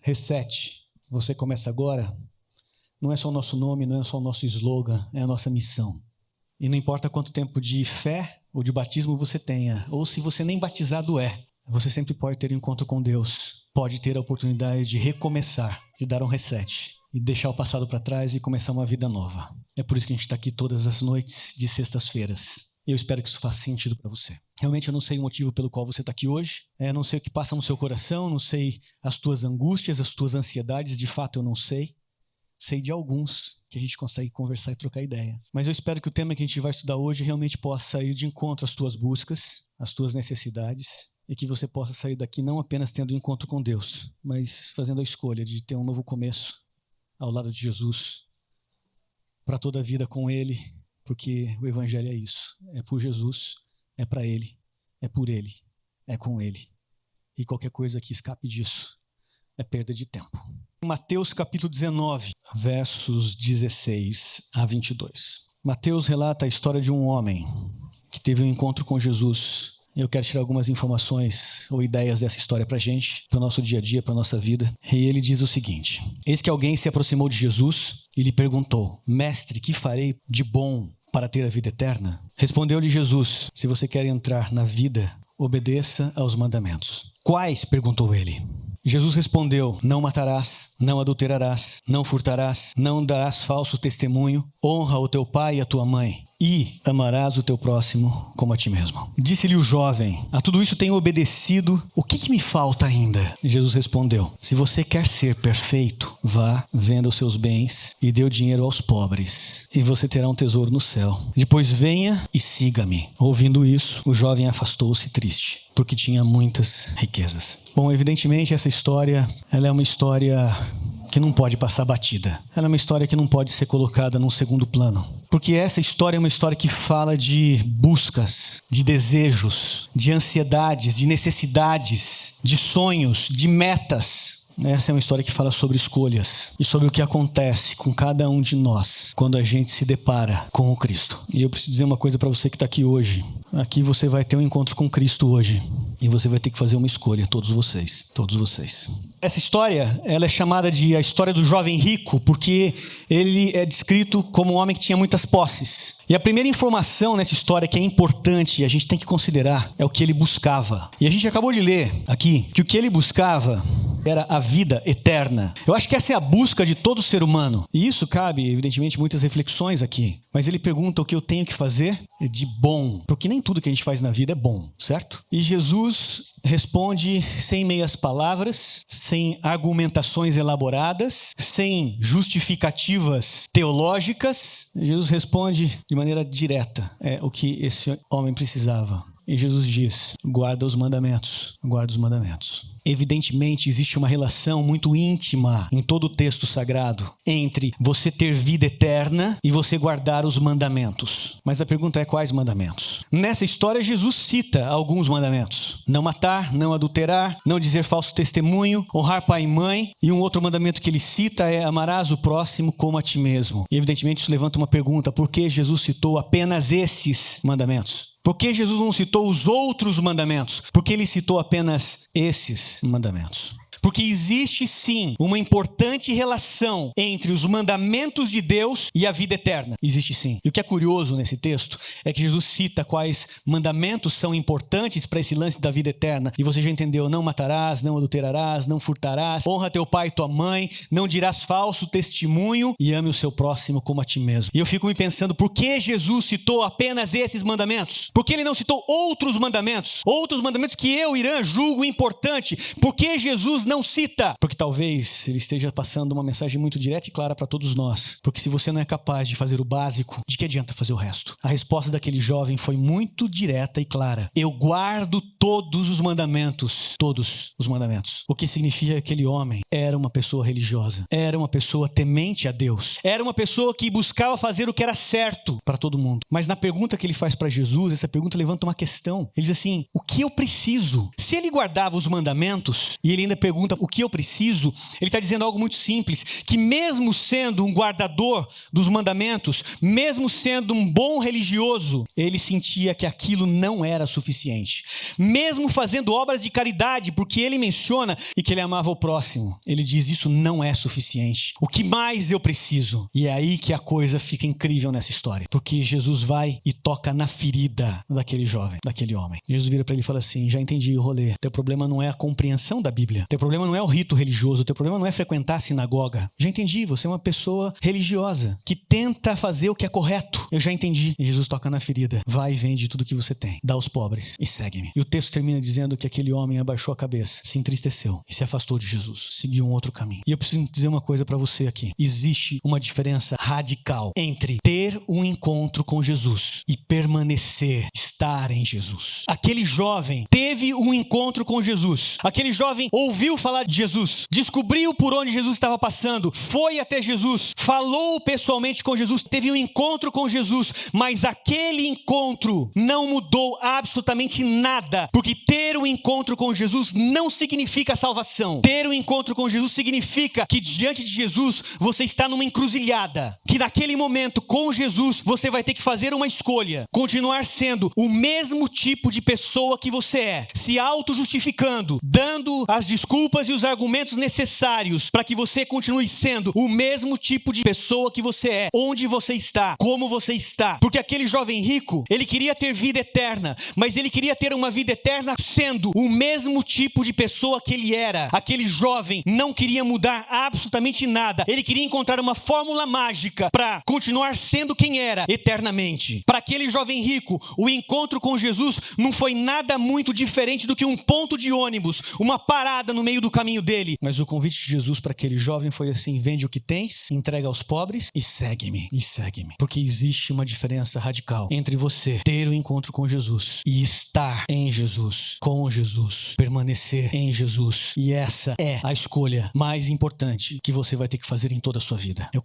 Reset, você começa agora, não é só o nosso nome, não é só o nosso slogan, é a nossa missão. E não importa quanto tempo de fé ou de batismo você tenha, ou se você nem batizado é, você sempre pode ter um encontro com Deus, pode ter a oportunidade de recomeçar, de dar um reset, e deixar o passado para trás e começar uma vida nova. É por isso que a gente está aqui todas as noites de sextas-feiras. Eu espero que isso faça sentido para você. Realmente eu não sei o motivo pelo qual você está aqui hoje, não sei o que passa no seu coração, não sei as tuas angústias, as tuas ansiedades, de fato eu não sei. Sei de alguns que a gente consegue conversar e trocar ideia. Mas eu espero que o tema que a gente vai estudar hoje realmente possa ir de encontro às tuas buscas, às tuas necessidades, e que você possa sair daqui não apenas tendo um encontro com Deus, mas fazendo a escolha de ter um novo começo ao lado de Jesus, para toda a vida com Ele, porque o Evangelho é isso. É por Jesus, é para Ele, é por Ele, é com Ele. E qualquer coisa que escape disso é perda de tempo. Mateus capítulo 19, versos 16 a 22. Mateus relata a história de um homem que teve um encontro com Jesus. Eu quero tirar algumas informações ou ideias dessa história para a gente, para o nosso dia a dia, para a nossa vida. E ele diz o seguinte: eis que alguém se aproximou de Jesus e lhe perguntou: Mestre, que farei de bom para ter a vida eterna? Respondeu-lhe Jesus: se você quer entrar na vida, obedeça aos mandamentos. Quais? Perguntou ele. Jesus respondeu: não matarás, não adulterarás, não furtarás, não darás falso testemunho, honra o teu pai e a tua mãe, e amarás o teu próximo como a ti mesmo. Disse-lhe o jovem: a tudo isso tenho obedecido, o que me falta ainda? Jesus respondeu: se você quer ser perfeito, vá, venda os seus bens e dê o dinheiro aos pobres, e você terá um tesouro no céu. Depois venha e siga-me. Ouvindo isso, o jovem afastou-se triste, porque tinha muitas riquezas. Bom, evidentemente essa história, ela é uma história que não pode passar batida. Ela é uma história que não pode ser colocada num segundo plano. Porque essa história é uma história que fala de buscas, de desejos, de ansiedades, de necessidades, de sonhos, de metas. Essa é uma história que fala sobre escolhas e sobre o que acontece com cada um de nós quando a gente se depara com o Cristo. E eu preciso dizer uma coisa para você que está aqui hoje. Aqui você vai ter um encontro com Cristo hoje e você vai ter que fazer uma escolha, todos vocês. Essa história, ela é chamada de a história do jovem rico porque ele é descrito como um homem que tinha muitas posses. E a primeira informação nessa história que é importante e a gente tem que considerar é o que ele buscava. E a gente acabou de ler aqui que o que ele buscava era a vida eterna. Eu acho que essa é a busca de todo ser humano. E isso cabe, evidentemente, muitas reflexões aqui. Mas ele pergunta o que eu tenho que fazer de bom. Porque nem tudo que a gente faz na vida é bom, certo? E Jesus responde sem meias palavras, sem argumentações elaboradas, sem justificativas teológicas. Jesus responde de maneira direta o que esse homem precisava. E Jesus diz: guarda os mandamentos, guarda os mandamentos. Evidentemente, existe uma relação muito íntima em todo o texto sagrado entre você ter vida eterna e você guardar os mandamentos. Mas a pergunta é: quais mandamentos? Nessa história, Jesus cita alguns mandamentos: não matar, não adulterar, não dizer falso testemunho, honrar pai e mãe. E um outro mandamento que ele cita é: amarás o próximo como a ti mesmo. E evidentemente isso levanta uma pergunta: por que Jesus citou apenas esses mandamentos? Por que Jesus não citou os outros mandamentos? Por que ele citou apenas esses mandamentos? Porque existe sim uma importante relação entre os mandamentos de Deus e a vida eterna. Existe sim. E o que é curioso nesse texto é que Jesus cita quais mandamentos são importantes para esse lance da vida eterna. E você já entendeu: não matarás, não adulterarás, não furtarás, honra teu pai e tua mãe, não dirás falso testemunho e ame o seu próximo como a ti mesmo. E eu fico me pensando, por que Jesus citou apenas esses mandamentos? Por que ele não citou outros mandamentos? Outros mandamentos que eu, Irã, julgo importante. Por que Jesus não cita? Porque talvez ele esteja passando uma mensagem muito direta e clara para todos nós. Porque se você não é capaz de fazer o básico, de que adianta fazer o resto? A resposta daquele jovem foi muito direta e clara: eu guardo todos os mandamentos. Todos os mandamentos. O que significa que aquele homem era uma pessoa religiosa, era uma pessoa temente a Deus, era uma pessoa que buscava fazer o que era certo para todo mundo. Mas na pergunta que ele faz para Jesus, essa pergunta levanta uma questão. Ele diz assim: o que eu preciso? Se ele guardava os mandamentos, e ele ainda pergunta o que eu preciso, ele está dizendo algo muito simples, que mesmo sendo um guardador dos mandamentos, mesmo sendo um bom religioso, ele sentia que aquilo não era suficiente. Mesmo fazendo obras de caridade, porque ele menciona e que ele amava o próximo, ele diz, isso não é suficiente. O que mais eu preciso? E é aí que a coisa fica incrível nessa história, porque Jesus vai e toca na ferida daquele jovem, daquele homem. Jesus vira para ele e fala assim, já entendi o rolê, teu problema não é a compreensão da Bíblia, teu problema não é o rito religioso, teu problema não é frequentar a sinagoga, já entendi, você é uma pessoa religiosa, que tenta fazer o que é correto, eu já entendi. E Jesus toca na ferida, vai e vende tudo que você tem, dá aos pobres e segue-me. E o texto termina dizendo que aquele homem abaixou a cabeça, se entristeceu e se afastou de Jesus, seguiu um outro caminho. E eu preciso dizer uma coisa para você aqui, existe uma diferença radical entre ter um encontro com Jesus e permanecer, estar em Jesus. Aquele jovem teve um encontro com Jesus, aquele jovem ouviu falar de Jesus, descobriu por onde Jesus estava passando, foi até Jesus, falou pessoalmente com Jesus, teve um encontro com Jesus, mas aquele encontro não mudou absolutamente nada, porque ter um encontro com Jesus não significa salvação. Ter um encontro com Jesus significa que diante de Jesus você está numa encruzilhada, que naquele momento com Jesus você vai ter que fazer uma escolha, continuar sendo o mesmo tipo de pessoa que você é, se auto-justificando, dando as desculpas e os argumentos necessários para que você continue sendo o mesmo tipo de pessoa que você é, onde você está, como você está, porque aquele jovem rico, ele queria ter vida eterna, mas ele queria ter uma vida eterna sendo o mesmo tipo de pessoa que ele era. Aquele jovem não queria mudar absolutamente nada, ele queria encontrar uma fórmula mágica para continuar sendo quem era eternamente. Para aquele jovem rico, o encontro com Jesus não foi nada muito diferente do que um ponto de ônibus, uma parada no meio do caminho dele. Mas o convite de Jesus para aquele jovem foi assim, vende o que tens, entrega aos pobres e segue-me, porque existe uma diferença radical entre você ter o encontro com Jesus e estar em Jesus, com Jesus, permanecer em Jesus. E essa é a escolha mais importante que você vai ter que fazer em toda a sua vida. Eu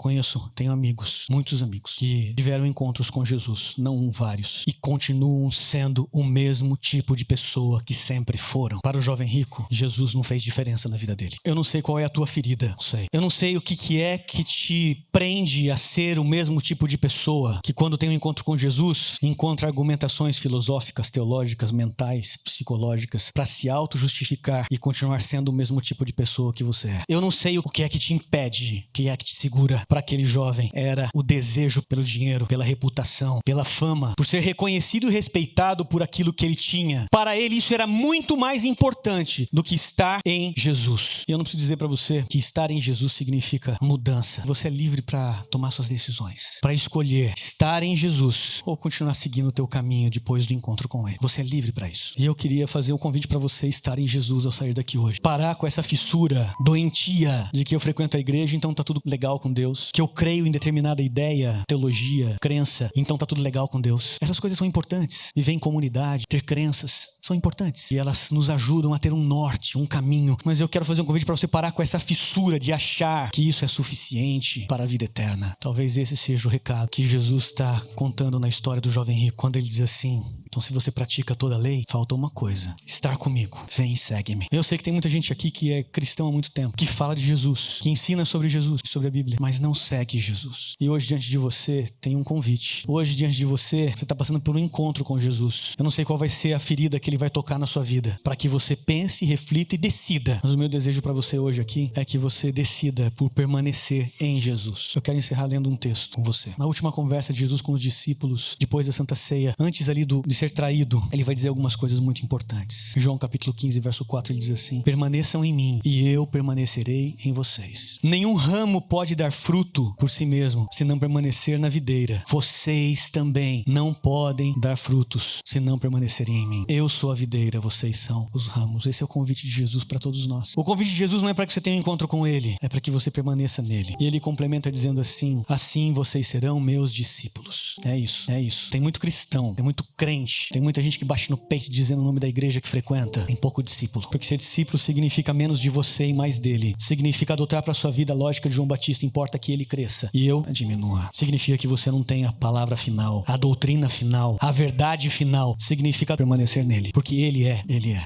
tenho amigos, muitos amigos, que tiveram encontros com Jesus, não um, vários, e continuam sendo o mesmo tipo de pessoa que sempre foram. Para o jovem rico, Jesus não fez diferença na vida dele. Eu não sei qual é a tua ferida, não sei. Eu não sei o que é que te prende a ser o mesmo tipo de pessoa que quando tem um encontro com Jesus, encontra argumentações filosóficas, teológicas, mentais, psicológicas, para se auto-justificar e continuar sendo o mesmo tipo de pessoa que você é. Eu não sei o que é que te impede, o que é que te segura. Para aquele jovem, era o desejo pelo dinheiro, pela reputação, pela fama, por ser reconhecido e respeitado por aquilo que ele tinha. Para ele, isso era muito mais importante do que estar em Jesus. E eu não preciso dizer para você que estar em Jesus significa mudança. Você é livre para tomar suas decisões, para escolher estar em Jesus ou continuar seguindo o teu caminho depois do encontro com Ele. Você é livre para isso. E eu queria fazer um convite para você estar em Jesus ao sair daqui hoje. Parar com essa fissura doentia de que eu frequento a igreja, então tá tudo legal com Deus. Que eu creio em determinada ideia, teologia, crença, então tá tudo legal com Deus. Essas coisas são importantes. Viver em comunidade, ter crenças, são importantes. E elas nos ajudam a ter um norte, um caminho. Mas eu quero fazer um convite para você parar com essa fissura de achar que isso é suficiente para a vida eterna. Talvez esse seja o recado que Jesus está contando na história do jovem rico, quando ele diz assim: então se você pratica toda a lei, falta uma coisa: estar comigo, vem e segue-me. Eu sei que tem muita gente aqui que é cristão há muito tempo, que fala de Jesus, que ensina sobre Jesus, sobre a Bíblia, mas não segue Jesus. E hoje diante de você tem um convite. Hoje diante de você está passando por um encontro com Jesus. Eu não sei qual vai ser a ferida que ele vai tocar na sua vida, para que você pense, reflita e decida. Mas o meu desejo para você hoje aqui é que você decida por permanecer em Jesus. Eu quero encerrar lendo um texto com você. Na última conversa de Jesus com os discípulos, depois da Santa Ceia, antes ali de ser traído, ele vai dizer algumas coisas muito importantes. João capítulo 15, verso 4, ele diz assim: permaneçam em mim e eu permanecerei em vocês. Nenhum ramo pode dar fruto por si mesmo, se não permanecer na videira. Vocês também não podem dar frutos, se não permanecerem em mim. Eu sou a videira, vocês são os ramos. Esse é o convite de Jesus para todos nós. O convite de Jesus não é para que você tenha um encontro com Ele, é para que você permaneça nele. E ele complementa dizendo assim: assim vocês serão meus discípulos. É isso, é isso. Tem muito cristão, tem muito crente, tem muita gente que bate no peito dizendo o nome da igreja que frequenta. Tem pouco discípulo. Porque ser discípulo significa menos de você e mais dele. Significa adotar para sua vida a lógica de João Batista: importa que ele cresça e eu diminua. Significa que você não tem a palavra final, a doutrina final, a verdade final. Significa permanecer nele, porque ele é.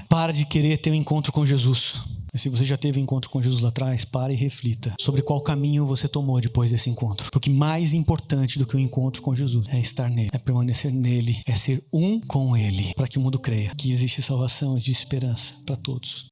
Para de querer ter um encontro com Jesus. Mas se você já teve um encontro com Jesus lá atrás, pare e reflita sobre qual caminho você tomou depois desse encontro. Porque mais importante do que o encontro com Jesus é estar nele, é permanecer nele, é ser um com ele, para que o mundo creia que existe salvação e existe esperança para todos.